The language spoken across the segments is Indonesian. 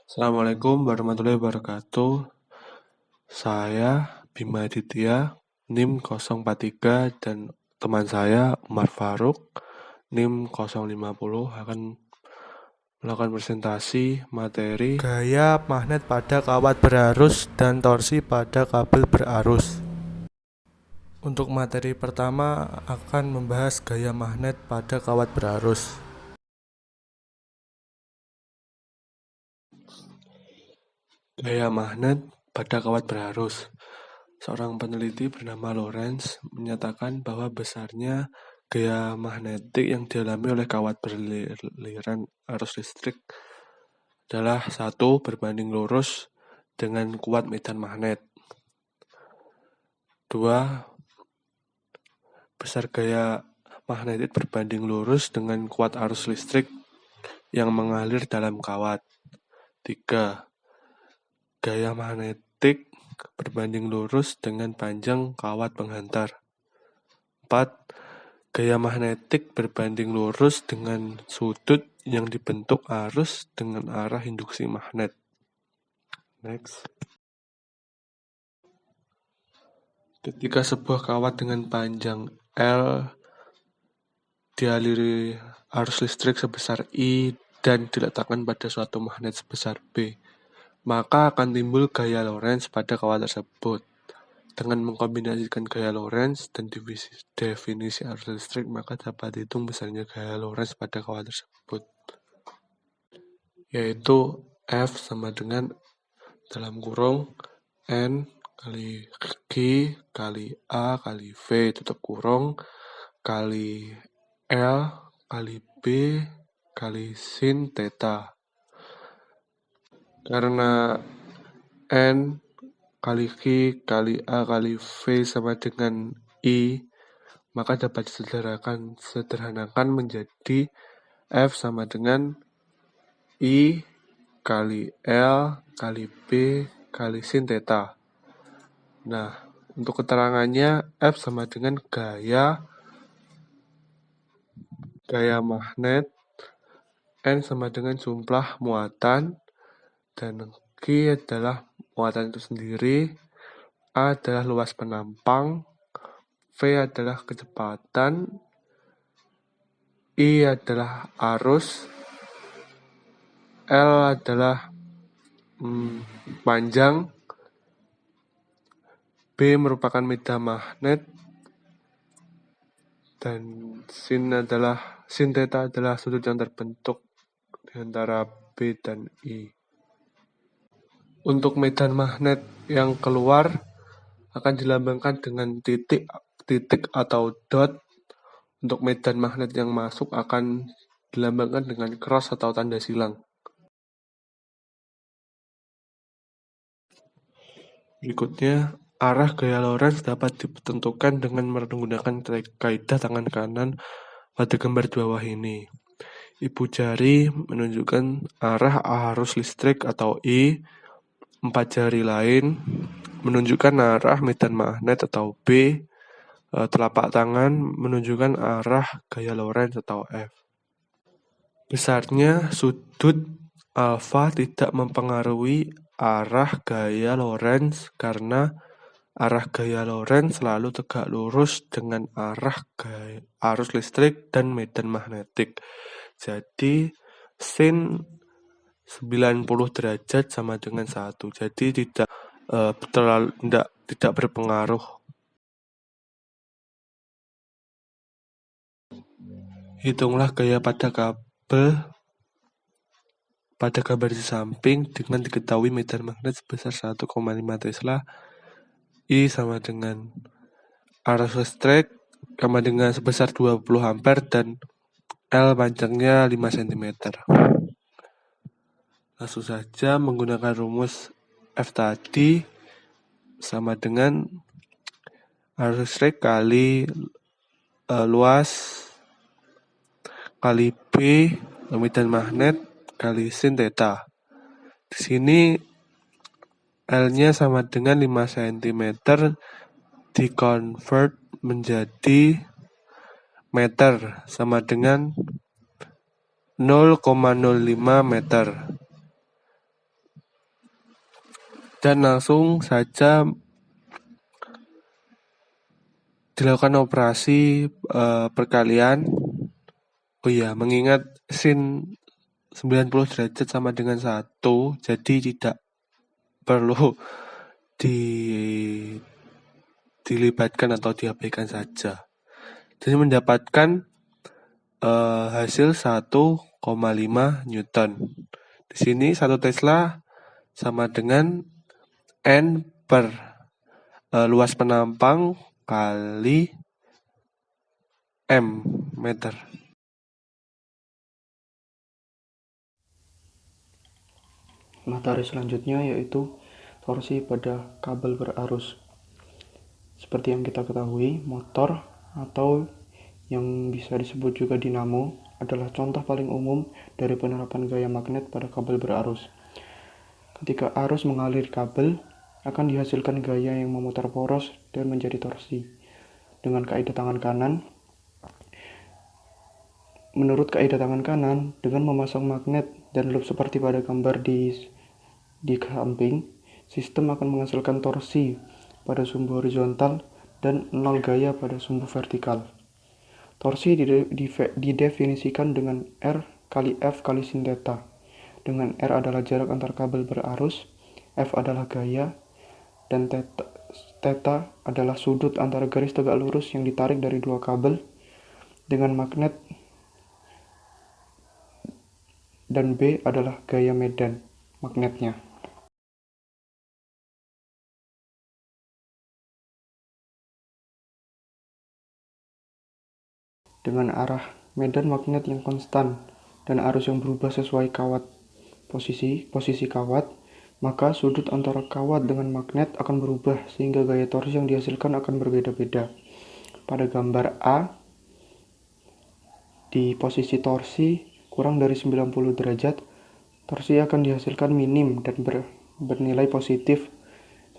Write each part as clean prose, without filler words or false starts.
Assalamualaikum warahmatullahi wabarakatuh. Saya Bima Aditya, NIM 043, dan teman saya Umar Faruk, NIM 050 akan melakukan presentasi materi Gaya magnet pada kawat berarus dan torsi pada kabel berarus. Untuk materi pertama akan membahas gaya magnet pada kawat berarus. gaya magnet pada kawat berarus. Seorang peneliti bernama Lorentz menyatakan bahwa besarnya gaya magnetik yang dialami oleh kawat beraliran arus listrik adalah 1 berbanding lurus dengan kuat medan magnet. 2. Besar gaya magnetik berbanding lurus dengan kuat arus listrik yang mengalir dalam kawat. 3. Gaya magnetik berbanding lurus dengan panjang kawat penghantar. 4. Gaya magnetik berbanding lurus dengan sudut yang dibentuk arus dengan arah induksi magnet. Next. Ketika sebuah kawat dengan panjang L dialiri arus listrik sebesar I dan diletakkan pada suatu magnet sebesar B, maka akan timbul gaya Lorentz pada kawat tersebut. Dengan mengkombinasikan gaya Lorentz dan definisi arus listrik, maka dapat dihitung besarnya gaya Lorentz pada kawat tersebut, yaitu F sama dengan dalam kurung N kali G kali A kali V tutup kurung kali L kali B kali sin theta. Karena N kali G kali A kali V sama dengan I, maka dapat disederhanakan menjadi F sama dengan I kali L kali B kali sin theta. Nah, untuk keterangannya F sama dengan gaya magnet, N sama dengan jumlah muatan, dan G adalah muatan itu sendiri, A adalah luas penampang, V adalah kecepatan, I adalah arus, L adalah panjang, B merupakan medan magnet, dan sin theta adalah sudut yang terbentuk di antara B dan I. Untuk medan magnet yang keluar akan dilambangkan dengan titik atau dot. Untuk medan magnet yang masuk akan dilambangkan dengan cross atau tanda silang. Berikutnya, arah gaya Lorentz dapat ditentukan dengan menggunakan kaidah tangan kanan pada gambar di bawah ini. Ibu jari menunjukkan arah arus listrik atau I, 4 jari lain menunjukkan arah medan magnet atau B, telapak tangan menunjukkan arah gaya Lorentz atau F. Besarnya sudut alfa tidak mempengaruhi arah gaya Lorentz karena arah gaya Lorentz selalu tegak lurus dengan arah arus listrik dan medan magnetik. Jadi sin 90 derajat sama dengan 1. Jadi tidak berpengaruh. Hitunglah gaya pada kabel pada gambar di samping dengan diketahui medan magnet sebesar 1,5 Tesla, I sama dengan arus listrik sama dengan sebesar 20 ampere dan L panjangnya 5 cm. Langsung saja menggunakan rumus F tadi sama dengan arus listrik kali luas kali B medan magnet kali sin theta. Di sini L-nya sama dengan 5 cm di-convert menjadi meter sama dengan 0,05 meter. dan langsung saja dilakukan operasi perkalian. Oh iya, mengingat sin 90 derajat sama dengan 1, jadi tidak perlu dilibatkan atau diabaikan saja. Jadi mendapatkan hasil 1,5 Newton. Di sini 1 Tesla sama dengan N per luas penampang kali M meter. Materi selanjutnya yaitu torsi pada kabel berarus. Seperti yang kita ketahui, motor atau yang bisa disebut juga dinamo adalah contoh paling umum dari penerapan gaya magnet pada kabel berarus. Ketika arus mengalir kabel, akan dihasilkan gaya yang memutar poros dan menjadi torsi. Dengan kaidah tangan kanan, menurut kaidah tangan kanan, dengan memasang magnet dan loop seperti pada gambar di samping, sistem akan menghasilkan torsi pada sumbu horizontal dan 0 gaya pada sumbu vertikal. Torsi didefinisikan dengan R kali F kali sin theta, dengan R adalah jarak antar kabel berarus, F adalah gaya, dan theta adalah sudut antara garis tegak lurus yang ditarik dari dua kabel dengan magnet, dan B adalah gaya medan magnetnya. Dengan arah medan magnet yang konstan dan arus yang berubah sesuai posisi kawat, maka sudut antara kawat dengan magnet akan berubah sehingga gaya torsi yang dihasilkan akan berbeda-beda. Pada gambar A, di posisi torsi kurang dari 90 derajat, torsi akan dihasilkan minim dan bernilai positif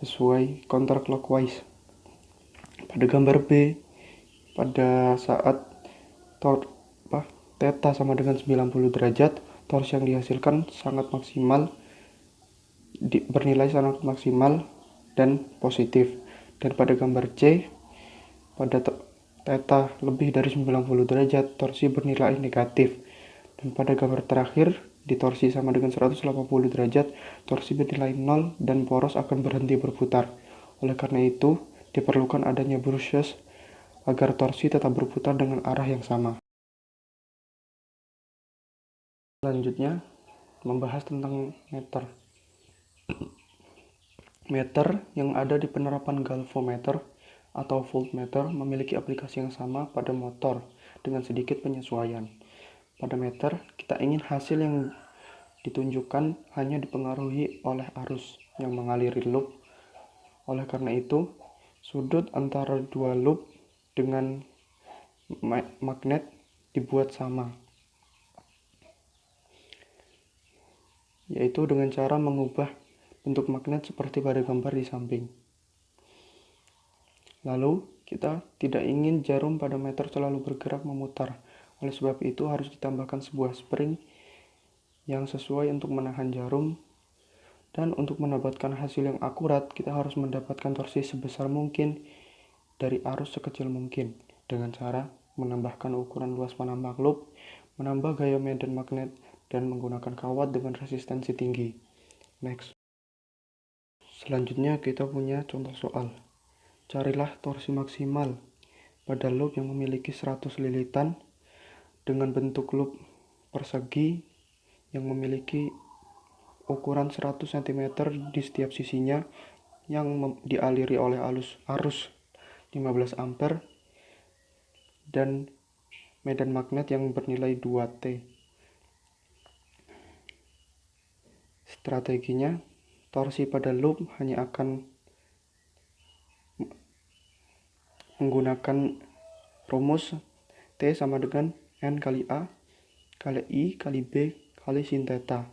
sesuai counterclockwise. Pada gambar B, pada saat theta sama dengan 90 derajat, torsi yang dihasilkan sangat maksimal, bernilai sangat maksimal dan positif. Dan pada gambar C, pada theta lebih dari 90 derajat, torsi bernilai negatif. Dan pada gambar terakhir, di torsi sama dengan 180 derajat, torsi bernilai 0 dan poros akan berhenti berputar. Oleh karena itu, diperlukan adanya brushes agar torsi tetap berputar dengan arah yang sama. Selanjutnya, membahas tentang meter. Meter yang ada di penerapan galvanometer atau voltmeter memiliki aplikasi yang sama pada motor dengan sedikit penyesuaian. Pada meter, kita ingin hasil yang ditunjukkan hanya dipengaruhi oleh arus yang mengaliri loop. Oleh karena itu, sudut antara dua loop dengan magnet dibuat sama, yaitu dengan cara mengubah bentuk magnet seperti pada gambar di samping. Lalu, kita tidak ingin jarum pada meter selalu bergerak memutar. Oleh sebab itu, harus ditambahkan sebuah spring yang sesuai untuk menahan jarum. Dan untuk mendapatkan hasil yang akurat, kita harus mendapatkan torsi sebesar mungkin dari arus sekecil mungkin dengan cara menambahkan ukuran luas penampang loop, menambah gaya medan magnet, dan menggunakan kawat dengan resistensi tinggi. Next. Selanjutnya kita punya contoh soal. Carilah torsi maksimal pada loop yang memiliki 100 lilitan dengan bentuk loop persegi yang memiliki ukuran 100 cm di setiap sisinya yang dialiri oleh arus 15 ampere dan medan magnet yang bernilai 2T. Strateginya, torsi pada loop hanya akan menggunakan rumus T sama dengan N kali A kali I kali B kali sin theta,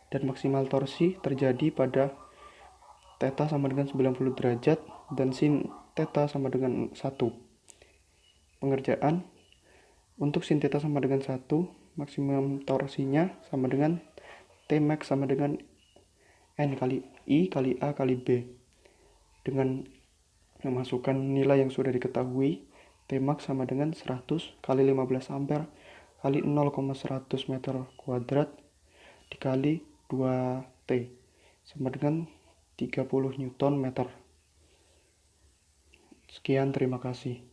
dan maksimal torsi terjadi pada theta sama dengan 90 derajat dan sin theta sama dengan 1. Pengerjaan, untuk sin theta sama dengan 1, maksimum torsinya sama dengan T max sama dengan N kali I kali A kali B. Dengan memasukkan nilai yang sudah diketahui, Tmax sama dengan 100 kali 15 ampere kali 0,100 meter kuadrat dikali 2T sama dengan 30 Newton meter. Sekian, terima kasih.